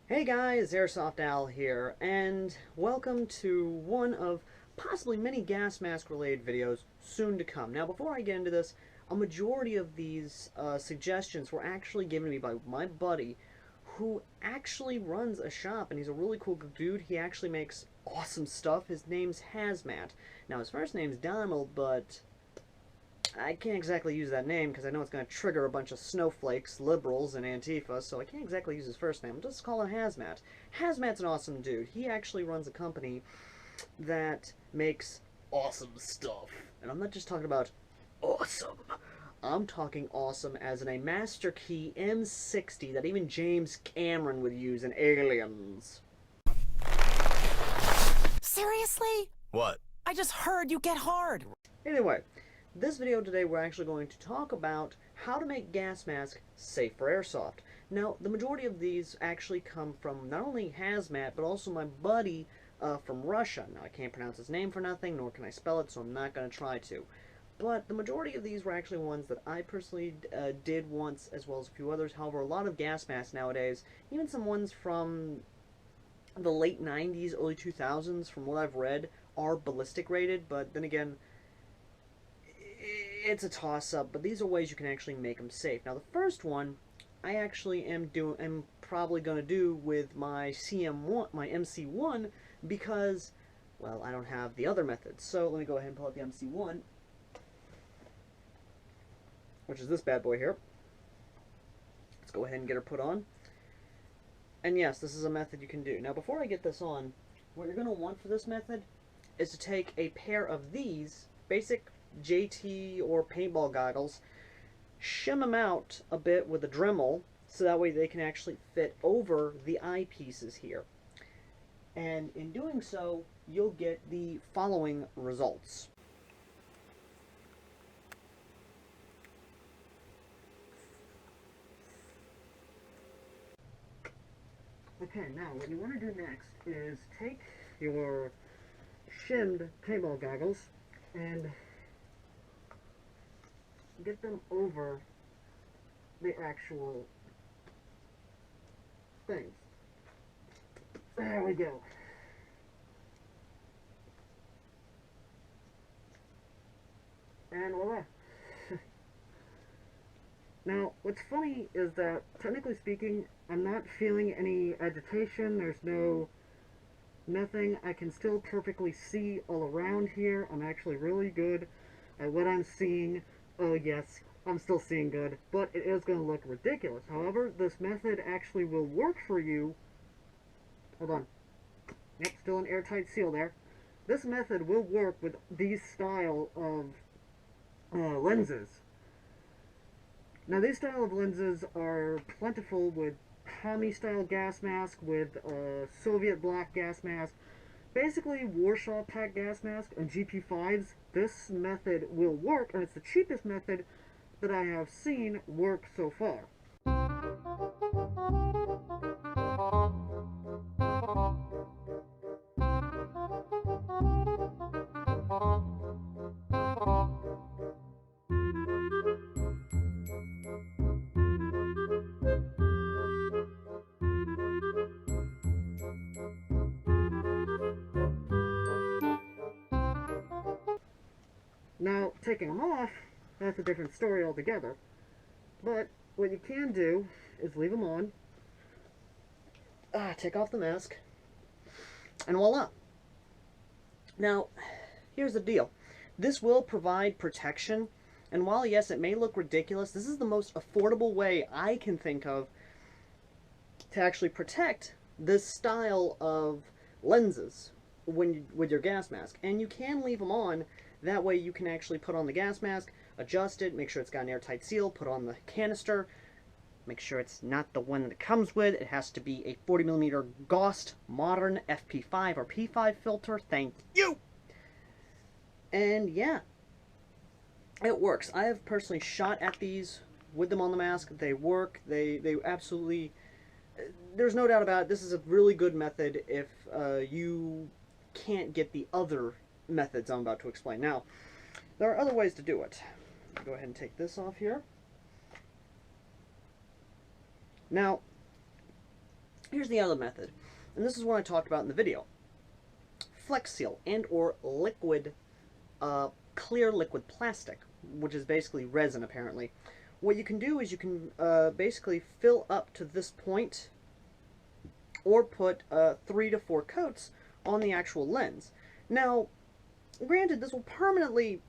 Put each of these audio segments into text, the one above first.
Hey guys, Airsoft Al here, and welcome to one of possibly many gas mask related videos soon to come. Now, before I get into this, a majority of these suggestions were actually given to me by my buddy who actually runs a shop, and he's a really cool dude. He actually makes awesome stuff. His name's Hazmat. Now, his first name's Donald, but I can't exactly use that name because I know it's going to trigger a bunch of snowflakes, liberals, and Antifa, so I can't exactly use his first name. Just call him Hazmat. Hazmat's an awesome dude. He actually runs a company that makes awesome stuff. And I'm not just talking about awesome. I'm talking awesome as in a Master Key M60 that even James Cameron would use in Aliens. Seriously? What? I just heard you get hard. Anyway, this video today we're actually going to talk about how to make gas mask safe for airsoft. Now, the majority of these actually come from not only Hazmat, but also my buddy from Russia. Now, I can't pronounce his name for nothing, nor can I spell it, so I'm not going to try to. But the majority of these were actually ones that I personally did once, as well as a few others. However, a lot of gas masks nowadays, even some ones from the late 90s, early 2000s, from what I've read, are ballistic rated, but then again, it's a toss-up, but these are ways you can actually make them safe. Now, the first one I actually am probably going to do with my CM1, my MC1, because, well, I don't have the other methods. So let me go ahead and pull out the MC1, which is this bad boy here. Let's go ahead and get her put on. And yes, this is a method you can do. Now, before I get this on, what you're going to want for this method is to take a pair of these basic JT or paintball goggles, shim them out a bit with a Dremel, so that way they can actually fit over the eyepieces here. And in doing so, you'll get the following results. Okay, now what you want to do next is take your shimmed paintball goggles and get them over the actual things. There we go. And voila. Now, what's funny is that, technically speaking, I'm not feeling any agitation. There's nothing. I can still perfectly see all around here. I'm actually really good at what I'm seeing. Oh yes, I'm still seeing good, but it is going to look ridiculous. However, this method actually will work for you. Hold on. Yep, still an airtight seal there. This method will work with these style of lenses. Now, these style of lenses are plentiful with Tommy style gas mask, with Soviet black gas mask, basically Warsaw pack gas mask, and GP5s. This method will work, and it's the cheapest method that I have seen work so far. Now, taking them off, that's a different story altogether. But what you can do is leave them on, take off the mask, and voila. Now, here's the deal. This will provide protection, and while yes, it may look ridiculous, this is the most affordable way I can think of to actually protect this style of lenses with your gas mask. And you can leave them on. That way you can actually put on the gas mask, adjust it, make sure it's got an airtight seal, put on the canister, make sure it's not the one that it comes with. It has to be a 40mm Ghost Modern FP5 or P5 filter. Thank you! And yeah, it works. I have personally shot at these with them on the mask. They work. They absolutely... There's no doubt about it. This is a really good method if you can't get the other methods I'm about to explain. Now, there are other ways to do it. Go ahead and take this off here. Now, Here's the other method, and this is what I talked about in the video. Flex seal and or liquid, clear liquid plastic, which is basically resin apparently. What you can do is you can basically fill up to this point or put 3 to 4 coats on the actual lens. Now, granted, this will permanently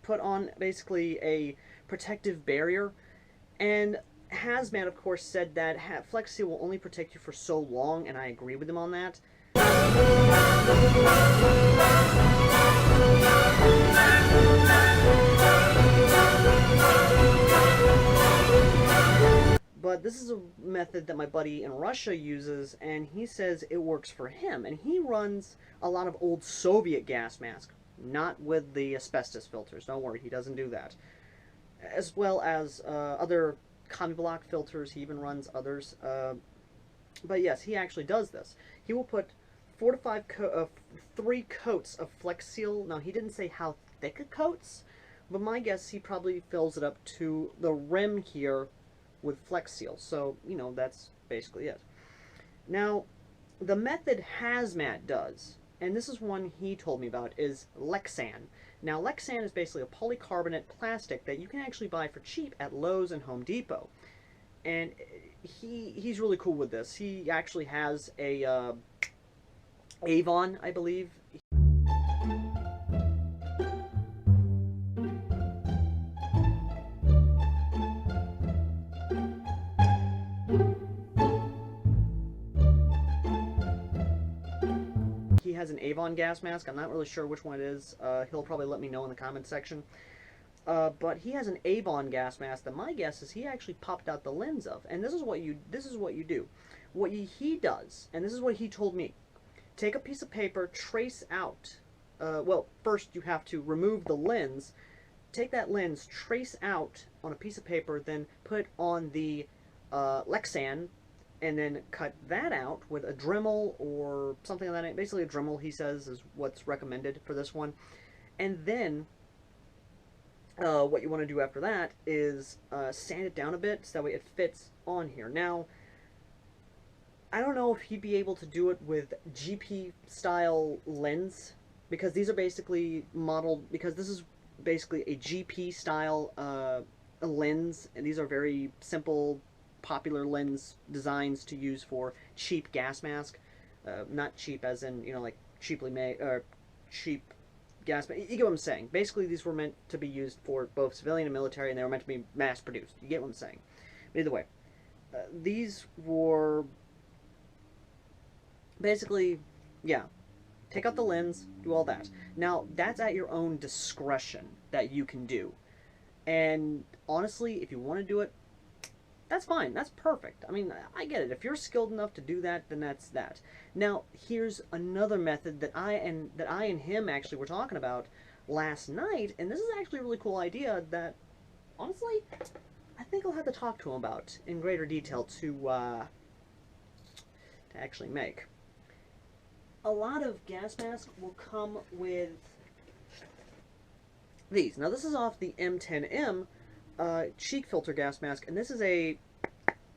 put on basically a protective barrier, and Hazmat, of course, said that Flex Seal will only protect you for so long, and I agree with him on that. But this is a method that my buddy in Russia uses, and he says it works for him. And he runs a lot of old Soviet gas mask, not with the asbestos filters. Don't worry, he doesn't do that. As well as other Combibloc filters. He even runs others. But yes, he actually does this. He will put 4 to 5 3 coats of Flex Seal. Now, he didn't say how thick it coats, but my guess he probably fills it up to the rim here with Flex Seal. So, you know, that's basically it. Now, the method Hazmat does, and this is one he told me about, is Lexan. Now, Lexan is basically a polycarbonate plastic that you can actually buy for cheap at Lowe's and Home Depot. And he's really cool with this. He actually has a Avon, I believe. He has an Avon gas mask. I'm not really sure which one it is. He'll probably let me know in the comments section. But he has an Avon gas mask that my guess is he actually popped out the lens of. And this is what you do. What he does, and this is what he told me. Take a piece of paper, trace out. Well, first you have to remove the lens. Take that lens, trace out on a piece of paper, then put on the Lexan, and then cut that out with a Dremel or something like that. Basically a Dremel, he says, is what's recommended for this one. And then what you want to do after that is sand it down a bit so that way it fits on here. Now, I don't know if he'd be able to do it with GP style lens, because these are basically modeled, because this is basically a GP style lens, and these are very simple, popular lens designs to use for cheap gas mask. Not cheap as in, you know, like cheaply made, or cheap gas mask. You get what I'm saying. Basically, these were meant to be used for both civilian and military, and they were meant to be mass produced. You get what I'm saying. But either way, these were basically, yeah, take out the lens, do all that. Now, that's at your own discretion that you can do. And honestly, if you want to do it, that's fine. That's perfect. I mean, I get it. If you're skilled enough to do that, then that's that. Now, here's another method that I and him actually were talking about last night, and this is actually a really cool idea that, honestly, I think I'll have to talk to him about in greater detail to actually make. A lot of gas masks will come with these. Now, this is off the M10M cheek filter gas mask, and this is a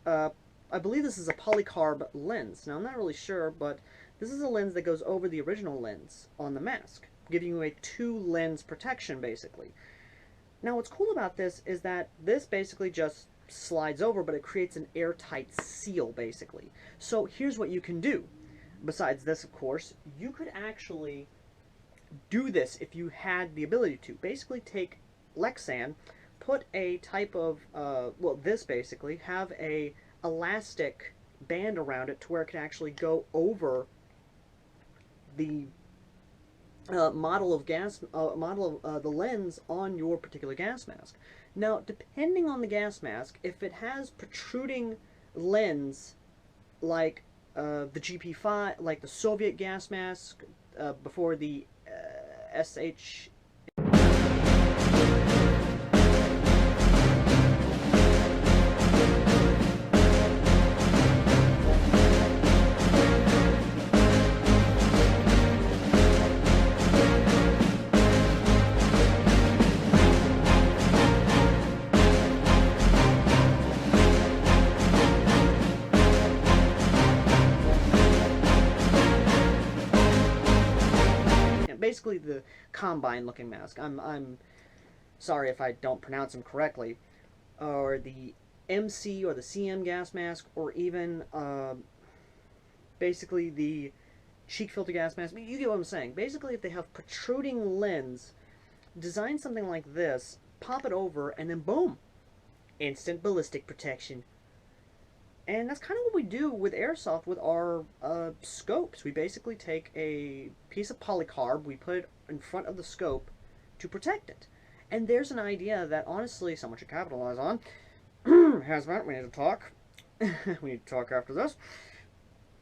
I believe this is a polycarb lens. Now, I'm not really sure, but this is a lens that goes over the original lens on the mask, giving you a 2-lens protection, basically. Now, what's cool about this is that this basically just slides over, but it creates an airtight seal, basically. So, here's what you can do. Besides this, of course, you could actually do this if you had the ability to. Basically, take Lexan, put a type of, well, this basically, have a elastic band around it to where it can actually go over the model of the lens on your particular gas mask. Now, depending on the gas mask, if it has protruding lens like the GP5, like the Soviet gas mask before the SH. basically the combine looking mask. I'm sorry if I don't pronounce them correctly, or the MC or the CM gas mask, or even basically the cheek filter gas mask. You get what I'm saying. Basically, if they have protruding lens, design something like this, pop it over, and then boom, instant ballistic protection. And that's kind of what we do with airsoft with our scopes. We basically take a piece of polycarb, we put it in front of the scope to protect it. And there's an idea that honestly someone should capitalize on. Hazmat, we need to talk. We need to talk after this.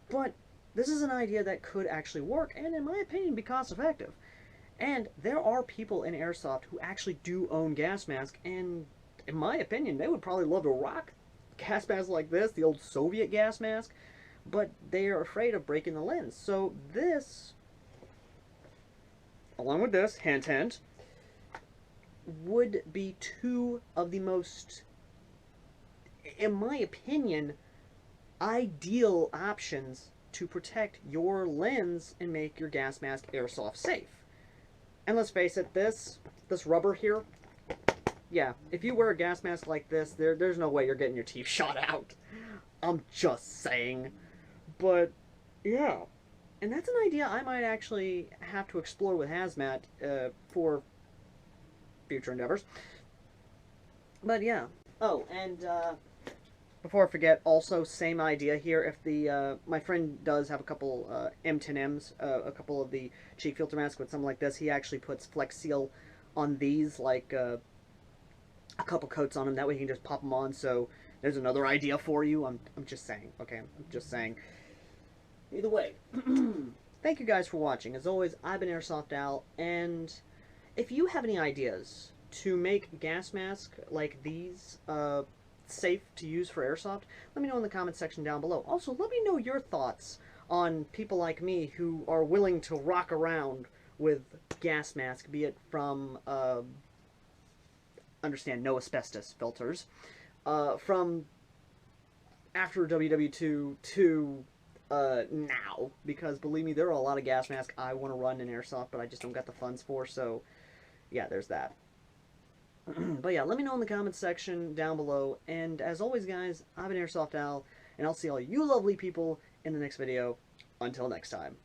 But this is an idea that could actually work and, in my opinion, be cost effective. And there are people in airsoft who actually do own gas masks, and in my opinion, they would probably love to rock gas masks like this, the old Soviet gas mask, but they are afraid of breaking the lens. So this, along with this, hint hint, would be two of the most, in my opinion, ideal options to protect your lens and make your gas mask airsoft safe. And let's face it, this rubber here, yeah, if you wear a gas mask like this, there's no way you're getting your teeth shot out. I'm just saying. But, yeah. And that's an idea I might actually have to explore with Hazmat for future endeavors. But, yeah. Oh, and before I forget, also, same idea here. If the my friend does have a couple M10Ms, a couple of the cheek filter masks with something like this, he actually puts Flex Seal on these, like a couple coats on them. That way he can just pop them on. So there's another idea for you. I'm just saying. Okay, I'm just saying. Either way, thank you guys for watching. As always, I've been Airsoft Al, and if you have any ideas to make gas masks like these safe to use for airsoft, let me know in the comment section down below. Also, let me know your thoughts on people like me who are willing to rock around with gas mask, be it from understand no asbestos filters, from after WW2 to now, because believe me, there are a lot of gas masks I want to run in airsoft, but I just don't got the funds for. So yeah, there's that. But yeah, let me know in the comments section down below. And as always, guys, I've been Airsoft Al, and I'll see all you lovely people in the next video. Until next time.